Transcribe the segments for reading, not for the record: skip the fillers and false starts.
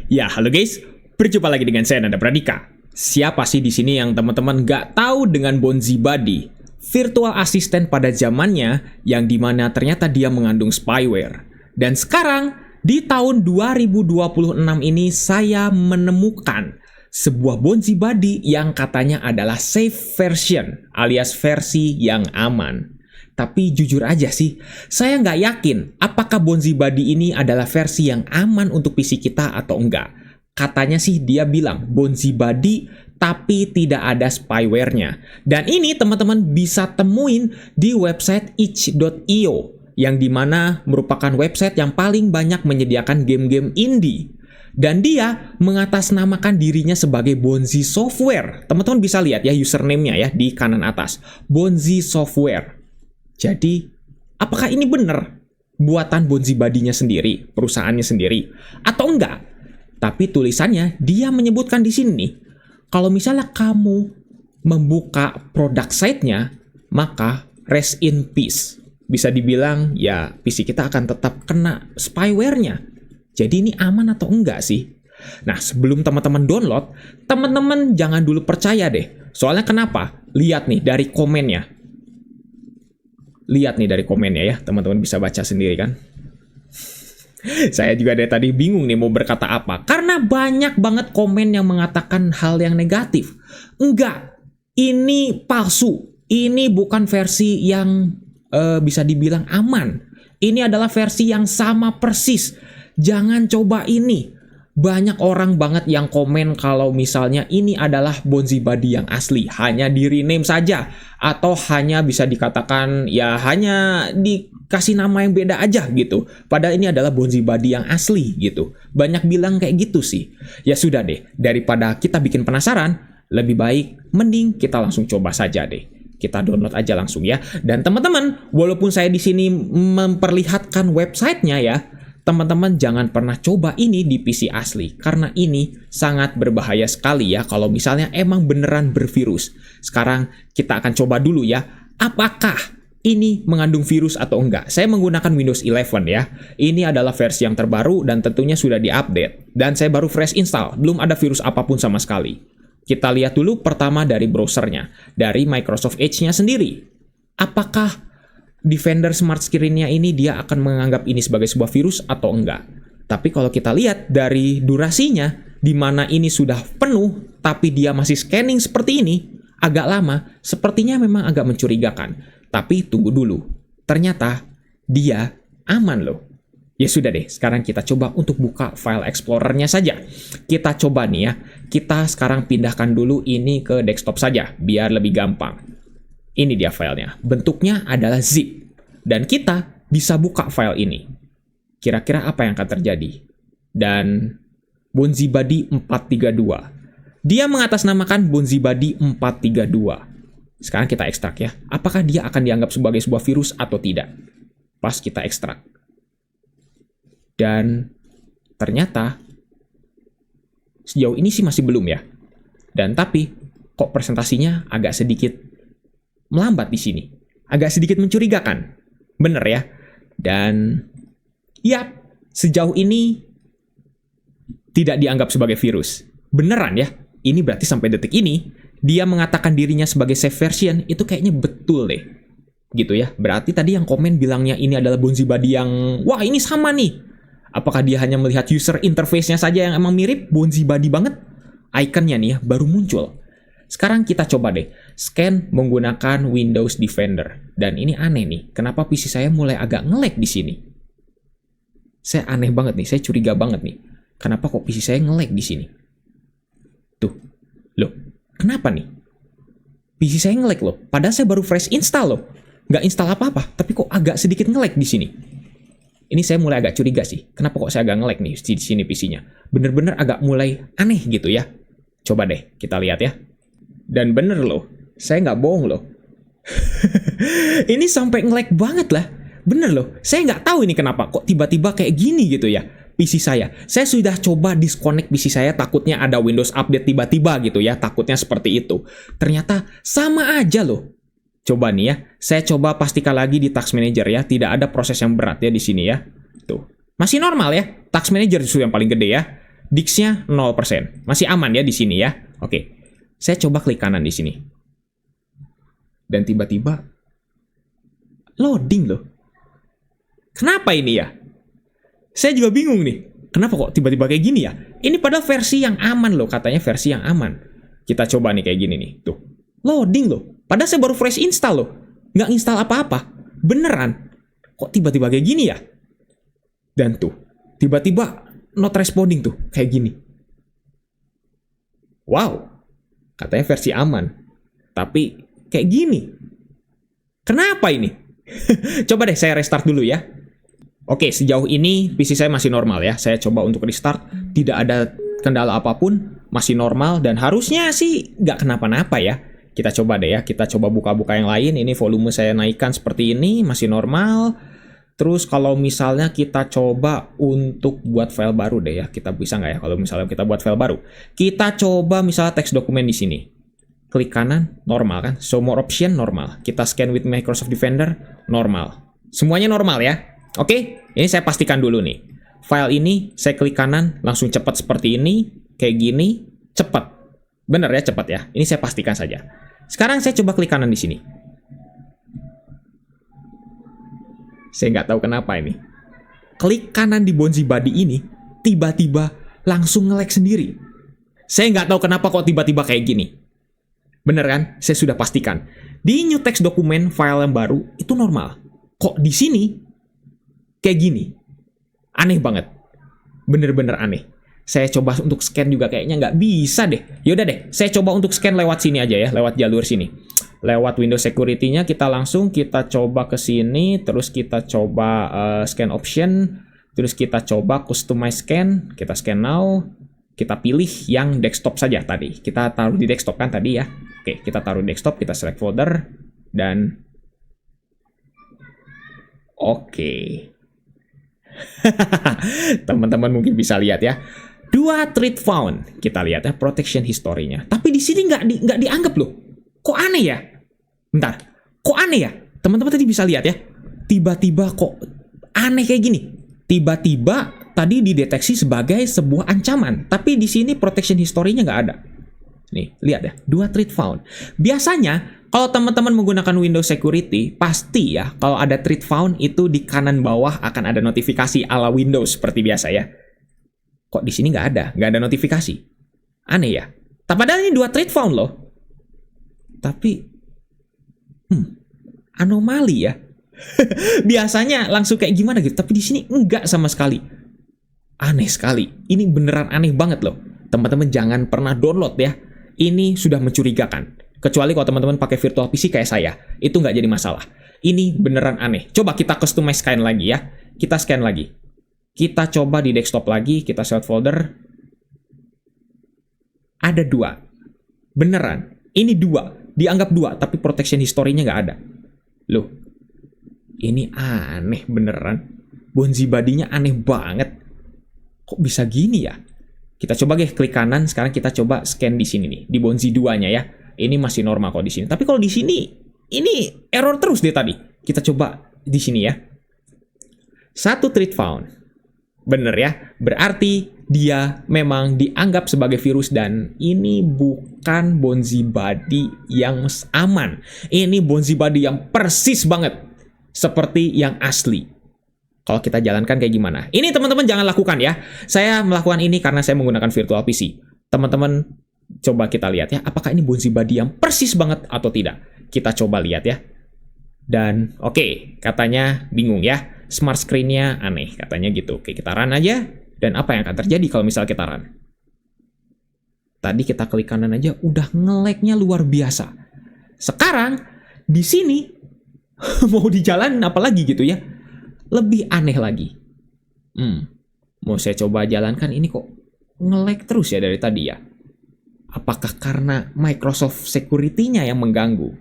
Ya, halo guys. Berjumpa lagi dengan saya Nanda Pradika. Siapa sih di sini yang teman-teman nggak tahu dengan Bonzi Buddy? Virtual assistant pada zamannya yang dimana ternyata dia mengandung spyware. Dan sekarang di tahun 2026 ini saya menemukan sebuah Bonzi Buddy yang katanya adalah safe version alias versi yang aman. Tapi jujur aja sih, saya nggak yakin apakah Bonzi Buddy ini adalah versi yang aman untuk PC kita atau enggak. Katanya sih dia bilang Bonzi Buddy tapi tidak ada spyware-nya. Dan ini teman-teman bisa temuin di website itch.io yang dimana merupakan website yang paling banyak menyediakan game-game indie. Dan dia mengatasnamakan dirinya sebagai Bonzi Software. Teman-teman bisa lihat ya username-nya ya di kanan atas. Bonzi Software. Jadi, apakah ini benar buatan Bonzi Buddy-nya sendiri, perusahaannya sendiri, atau enggak? Tapi tulisannya, dia menyebutkan di sini nih, kalau misalnya kamu membuka produk site-nya, maka rest in peace. Bisa dibilang, ya PC kita akan tetap kena spyware-nya. Jadi ini aman atau enggak sih? Nah, sebelum teman-teman download, teman-teman jangan dulu percaya deh. Soalnya kenapa? Lihat nih dari komennya. Lihat nih dari komennya ya, teman-teman bisa baca sendiri kan. Saya juga dari tadi bingung nih mau berkata apa. Karena banyak banget komen yang mengatakan hal yang negatif. Enggak, ini palsu. Ini bukan versi yang bisa dibilang aman. Ini adalah versi yang sama persis. Jangan coba ini. Banyak orang banget yang komen kalau misalnya ini adalah Bonzi Buddy yang asli, hanya di rename saja, atau hanya bisa dikatakan ya hanya dikasih nama yang beda aja gitu. Padahal ini adalah Bonzi Buddy yang asli gitu. Banyak bilang kayak gitu sih. Ya sudah deh, daripada kita bikin penasaran, lebih baik mending kita langsung coba saja deh. Kita download aja langsung ya. Dan teman-teman, walaupun saya di sini memperlihatkan websitenya ya, teman-teman jangan pernah coba ini di PC asli, karena ini sangat berbahaya sekali ya kalau misalnya emang beneran bervirus. Sekarang kita akan coba dulu ya, apakah ini mengandung virus atau enggak. Saya menggunakan Windows 11 ya. Ini adalah versi yang terbaru dan tentunya sudah diupdate. Dan saya baru fresh install, belum ada virus apapun sama sekali. Kita lihat dulu pertama dari browsernya, dari Microsoft Edge-nya sendiri. Apakah Defender Smart Screen-nya ini dia akan menganggap ini sebagai sebuah virus atau enggak. Tapi kalau kita lihat dari durasinya, di mana ini sudah penuh, tapi dia masih scanning seperti ini, agak lama, sepertinya memang agak mencurigakan. Tapi tunggu dulu, ternyata dia aman loh. Ya sudah deh, sekarang kita coba untuk buka file Explorer-nya saja. Kita coba nih ya, kita sekarang pindahkan dulu ini ke desktop saja, biar lebih gampang. Ini dia filenya. Bentuknya adalah zip. Dan kita bisa buka file ini. Kira-kira apa yang akan terjadi? Dan Bonzi Buddy 432. Dia mengatasnamakan Bonzi Buddy 432. Sekarang kita ekstrak ya. Apakah dia akan dianggap sebagai sebuah virus atau tidak? Pas kita ekstrak. Dan ternyata sejauh ini sih masih belum ya. Dan tapi kok presentasinya agak sedikit melambat di sini. Agak sedikit mencurigakan. Bener ya? Dan ya, sejauh ini tidak dianggap sebagai virus. Beneran ya? Ini berarti sampai detik ini, dia mengatakan dirinya sebagai safe version, itu kayaknya betul deh. Gitu ya. Berarti tadi yang komen bilangnya ini adalah Bonzi Buddy yang, wah ini sama nih. Apakah dia hanya melihat user interface-nya saja yang emang mirip? Bonzi Buddy banget? Ikonnya nih ya, baru muncul. Sekarang kita coba deh, scan menggunakan Windows Defender. Dan ini aneh nih, kenapa PC saya mulai agak nge-lag di sini? Saya aneh banget nih, saya curiga banget nih. Kenapa kok PC saya nge-lag di sini? Tuh, loh, kenapa nih? PC saya nge-lag loh, padahal saya baru fresh install loh. Nggak install apa-apa, tapi kok agak sedikit nge-lag di sini. Ini saya mulai agak curiga sih, kenapa kok saya agak nge-lag nih di sini PC-nya? Bener-bener agak mulai aneh gitu ya. Coba deh, kita lihat ya. Dan bener loh, saya nggak bohong loh. Ini sampai nge-lag banget lah. Bener loh, saya nggak tahu ini kenapa. Kok tiba-tiba kayak gini gitu ya PC saya. Saya sudah coba disconnect PC saya, takutnya ada Windows update tiba-tiba gitu ya. Takutnya seperti itu. Ternyata sama aja loh. Coba nih ya, saya coba pastikan lagi di Task Manager ya. Tidak ada proses yang berat ya di sini ya. Tuh, masih normal ya. Task Manager itu yang paling gede ya. Disk-nya 0%. Masih aman ya di sini ya. Oke. Saya coba klik kanan di sini. Dan tiba-tiba loading loh. Kenapa ini ya? Saya juga bingung nih. Kenapa kok tiba-tiba kayak gini ya? Ini padahal versi yang aman loh. Katanya versi yang aman. Kita coba nih kayak gini nih. Tuh. Loading loh. Padahal saya baru fresh install loh. Nggak install apa-apa. Beneran. Kok tiba-tiba kayak gini ya? Dan tuh. Tiba-tiba not responding tuh. Kayak gini. Wow. Katanya versi aman. Tapi kayak gini. Kenapa ini? Coba deh saya restart dulu ya. Oke, sejauh ini PC saya masih normal ya. Saya coba untuk restart. Tidak ada kendala apapun. Masih normal dan harusnya sih nggak kenapa-napa ya. Kita coba deh ya. Kita coba buka-buka yang lain. Ini volume saya naikkan seperti ini. Masih normal. Terus kalau misalnya kita coba untuk buat file baru deh ya. Kita bisa nggak ya kalau misalnya kita buat file baru. Kita coba misalnya teks dokumen di sini. Klik kanan, normal kan? Show more option, normal. Kita scan with Microsoft Defender, normal. Semuanya normal ya. Oke, ini saya pastikan dulu nih. File ini saya klik kanan, langsung cepat seperti ini. Kayak gini, cepat. Bener ya, cepat ya. Ini saya pastikan saja. Sekarang saya coba klik kanan di sini. Saya nggak tahu kenapa ini. Klik kanan di Bonzi Buddy ini, tiba-tiba langsung nge-lag sendiri. Saya nggak tahu kenapa kok tiba-tiba kayak gini. Bener kan? Saya sudah pastikan. Di new text dokumen file yang baru, itu normal. Kok di sini, kayak gini? Aneh banget. Bener-bener aneh. Saya coba untuk scan juga kayaknya nggak bisa deh. Yaudah deh, saya coba untuk scan lewat sini aja ya, lewat jalur sini. Lewat Windows Security-nya kita coba ke sini, terus kita coba scan option, terus kita coba customize scan, kita scan now, kita pilih yang desktop saja tadi. Kita taruh di desktop kan tadi ya. Oke, kita taruh desktop, kita select folder, dan oke. Teman-teman mungkin bisa lihat ya. 2 thread found. Kita lihat ya protection history-nya. Tapi di sini nggak dianggap loh. Kok aneh ya? Bentar. Kok aneh ya? Teman-teman tadi bisa lihat ya. Tiba-tiba kok aneh kayak gini. Tiba-tiba tadi dideteksi sebagai sebuah ancaman. Tapi di sini protection history-nya nggak ada. Nih, lihat ya. 2 thread found. Biasanya kalau teman-teman menggunakan Windows Security, pasti ya kalau ada thread found itu di kanan bawah akan ada notifikasi ala Windows seperti biasa ya. Kok di sini nggak ada notifikasi. Aneh ya. Tapi padahal ini 2 thread found loh. Tapi, anomali ya. Biasanya langsung kayak gimana gitu. Tapi di sini enggak sama sekali. Aneh sekali. Ini beneran aneh banget loh. Teman-teman jangan pernah download ya. Ini sudah mencurigakan. Kecuali kalau teman-teman pakai virtual PC kayak saya. Itu nggak jadi masalah. Ini beneran aneh. Coba kita customize scan lagi ya. Kita scan lagi. Kita coba di desktop lagi, kita select folder. Ada 2. Beneran. Ini 2. Dianggap 2, tapi protection history-nya nggak ada. Loh. Ini aneh beneran. Bonzi Buddy-nya aneh banget. Kok bisa gini ya? Kita coba klik kanan, sekarang kita coba scan di sini nih. Di Bonzi 2-nya ya. Ini masih normal kok di sini. Tapi kalau di sini, ini error terus deh tadi. Kita coba di sini ya. 1 thread found. Bener ya, berarti dia memang dianggap sebagai virus dan ini bukan Bonzi Buddy yang aman. Ini Bonzi Buddy yang persis banget seperti yang asli. Kalau kita jalankan kayak gimana? Ini teman-teman jangan lakukan ya. Saya melakukan ini karena saya menggunakan virtual PC. Teman-teman coba kita lihat ya, apakah ini Bonzi Buddy yang persis banget atau tidak? Kita coba lihat ya. Dan oke, katanya bingung ya. Smart screen-nya aneh, katanya gitu. Oke, kita run aja. Dan apa yang akan terjadi kalau misal kita run? Tadi kita klik kanan aja, udah nge-lag-nya luar biasa. Sekarang, di sini, mau dijalanin apa lagi gitu ya? Lebih aneh lagi. Mau saya coba jalankan, ini kok nge-lag terus ya dari tadi ya? Apakah karena Microsoft Security-nya yang mengganggu?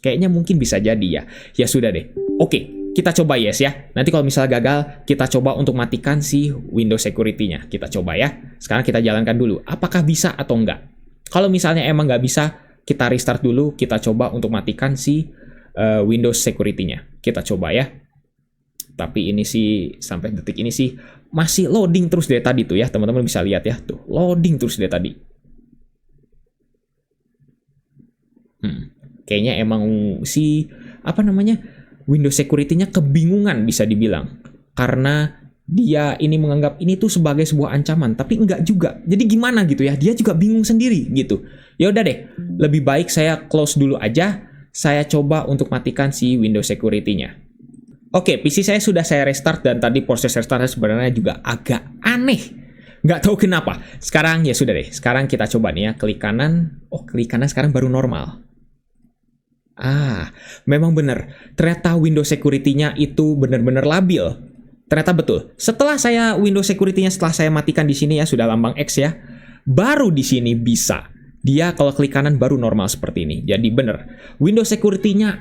Kayaknya mungkin bisa jadi ya. Ya sudah deh. Oke. Kita coba yes ya. Nanti kalau misalnya gagal, kita coba untuk matikan si Windows Security-nya. Kita coba ya. Sekarang kita jalankan dulu. Apakah bisa atau enggak? Kalau misalnya emang nggak bisa, kita restart dulu. Kita coba untuk matikan si Windows Security-nya. Kita coba ya. Tapi ini sih sampai detik ini sih masih loading terus dari tadi tuh ya. Teman-teman bisa lihat ya, tuh loading terus dari tadi. Kayaknya emang si Windows Security-nya kebingungan bisa dibilang. Karena dia ini menganggap ini tuh sebagai sebuah ancaman, tapi enggak juga. Jadi gimana gitu ya? Dia juga bingung sendiri gitu. Ya udah deh, lebih baik saya close dulu aja. Saya coba untuk matikan si Windows Security-nya. Oke, PC saya sudah saya restart dan tadi proses restartnya sebenarnya juga agak aneh. Nggak tahu kenapa. Sekarang ya sudah deh. Sekarang kita coba nih ya, klik kanan. Oh, klik kanan sekarang baru normal. Memang benar. Ternyata Windows Security-nya itu benar-benar labil. Ternyata betul. Setelah saya Windows Security-nya setelah saya matikan di sini ya, sudah lambang X ya. Baru di sini bisa. Dia kalau klik kanan baru normal seperti ini. Jadi benar. Windows Security-nya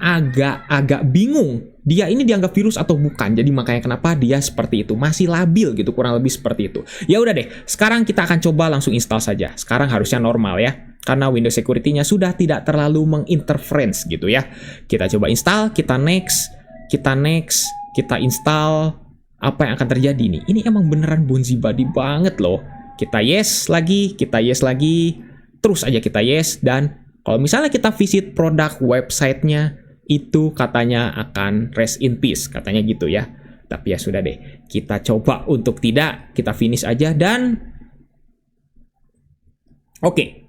agak bingung. Dia ini dianggap virus atau bukan. Jadi makanya kenapa dia seperti itu. Masih labil gitu, kurang lebih seperti itu. Ya udah deh. Sekarang kita akan coba langsung install saja. Sekarang harusnya normal ya. Karena Windows Security-nya sudah tidak terlalu menginterference gitu ya. Kita coba install, kita next, kita install. Apa yang akan terjadi nih? Ini emang beneran Bonzibuddy banget loh. Kita yes lagi, terus aja kita yes. Dan kalau misalnya kita visit produk website-nya, itu katanya akan rest in peace, katanya gitu ya. Tapi ya sudah deh, kita coba untuk tidak, kita finish aja dan oke.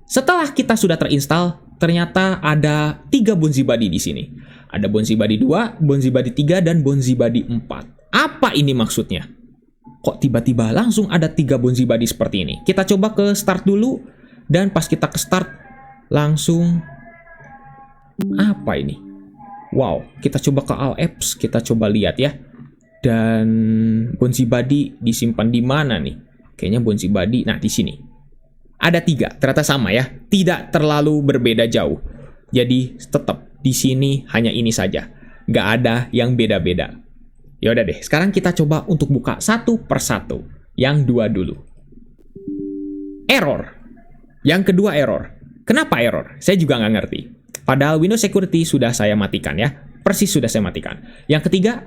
Setelah kita sudah terinstall, ternyata ada 3 Bonzibuddy di sini. Ada Bonzibuddy 2, Bonzibuddy 3, dan Bonzibuddy 4. Apa ini maksudnya? Kok tiba-tiba langsung ada 3 Bonzibuddy seperti ini? Kita coba ke start dulu, dan pas kita ke start, langsung apa ini? Wow, kita coba ke all apps, kita coba lihat ya. Dan Bonzibuddy disimpan di mana nih? Kayaknya Bonzibuddy, nah di sini. Ada 3, ternyata sama ya. Tidak terlalu berbeda jauh. Jadi tetap di sini hanya ini saja. Nggak ada yang beda-beda. Ya udah deh, sekarang kita coba untuk buka satu persatu. Yang 2 dulu. Error. Yang kedua error. Kenapa error? Saya juga nggak ngerti. Padahal Windows Security sudah saya matikan ya. Persis sudah saya matikan. Yang ketiga,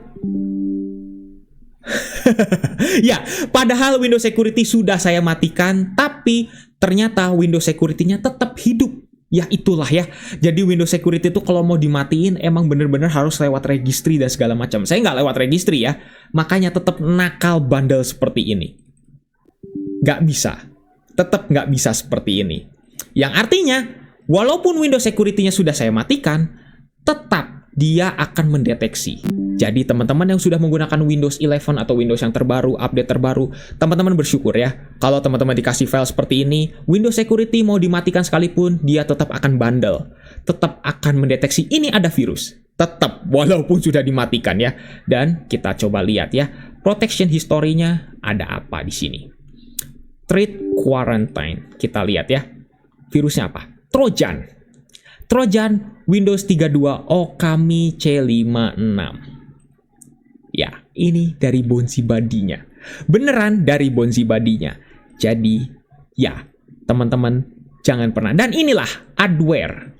ya, padahal Windows Security sudah saya matikan, tapi ternyata Windows Security-nya tetap hidup. Ya itulah ya. Jadi Windows Security itu kalau mau dimatiin emang bener-bener harus lewat registry dan segala macam. Saya nggak lewat registry ya. Makanya tetap nakal bandel seperti ini. Nggak bisa. Tetap nggak bisa seperti ini. Yang artinya, walaupun Windows Security-nya sudah saya matikan, tetap dia akan mendeteksi. Jadi teman-teman yang sudah menggunakan Windows 11 atau Windows yang terbaru, update terbaru, teman-teman bersyukur ya. Kalau teman-teman dikasih file seperti ini, Windows Security mau dimatikan sekalipun, dia tetap akan bandel. Tetap akan mendeteksi ini ada virus. Tetap, walaupun sudah dimatikan ya. Dan kita coba lihat ya, protection history-nya ada apa di sini. Threat quarantine. Kita lihat ya. Virusnya apa? Trojan. Trojan Windows 32 Okami C56. Ya, ini dari Bonzibuddy-nya. Beneran dari Bonzibuddy-nya. Jadi, ya, teman-teman jangan pernah. Dan inilah adware.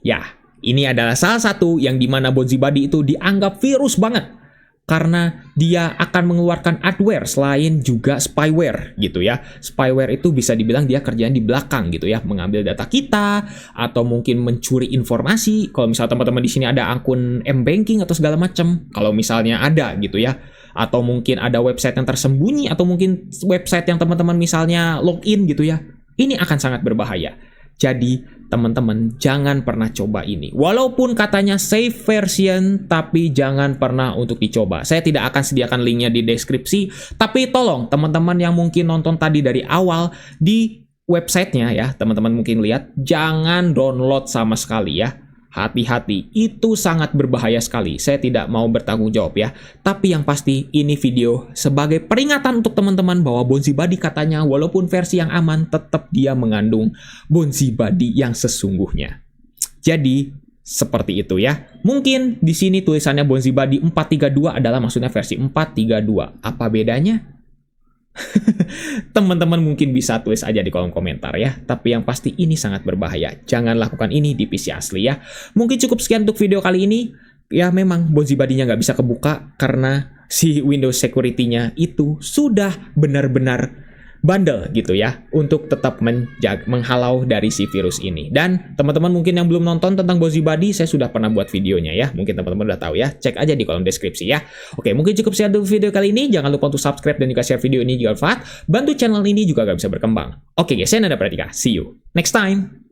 Ya, ini adalah salah satu yang dimana Bonzibuddy itu dianggap virus banget. Karena dia akan mengeluarkan adware selain juga spyware gitu ya. Spyware itu bisa dibilang dia kerjaan di belakang gitu ya, mengambil data kita atau mungkin mencuri informasi. Kalau misalnya teman-teman di sini ada akun M-banking atau segala macam, kalau misalnya ada gitu ya. Atau mungkin ada website yang tersembunyi atau mungkin website yang teman-teman misalnya login gitu ya. Ini akan sangat berbahaya. Jadi, teman-teman jangan pernah coba ini. Walaupun katanya safe version, tapi jangan pernah untuk dicoba. Saya tidak akan sediakan linknya di deskripsi, tapi tolong teman-teman yang mungkin nonton tadi dari awal di websitenya ya, teman-teman mungkin lihat, jangan download sama sekali ya. Hati-hati, itu sangat berbahaya sekali. Saya tidak mau bertanggung jawab ya. Tapi yang pasti, ini video sebagai peringatan untuk teman-teman bahwa Bonzibuddy katanya walaupun versi yang aman, tetap dia mengandung Bonzibuddy yang sesungguhnya. Jadi, seperti itu ya. Mungkin di sini tulisannya Bonzibuddy 432 adalah maksudnya versi 432. Apa bedanya? Teman-teman mungkin bisa tulis aja di kolom komentar ya. Tapi yang pasti ini sangat berbahaya. Jangan lakukan ini di PC asli ya. Mungkin cukup sekian untuk video kali ini. Ya memang Bonzibuddy-nya nggak bisa kebuka karena si Windows Security-nya itu sudah benar-benar bandel gitu ya, untuk tetap menghalau dari si virus ini. Dan teman-teman mungkin yang belum nonton tentang BonziBuddy, saya sudah pernah buat videonya ya. Mungkin teman-teman udah tahu ya, cek aja di kolom deskripsi ya. Oke, mungkin cukup sekian untuk video kali ini. Jangan lupa untuk subscribe dan juga share video ini jika bermanfaat. Bantu channel ini juga gak bisa berkembang. Oke guys, saya Nanda Pradika. See you next time.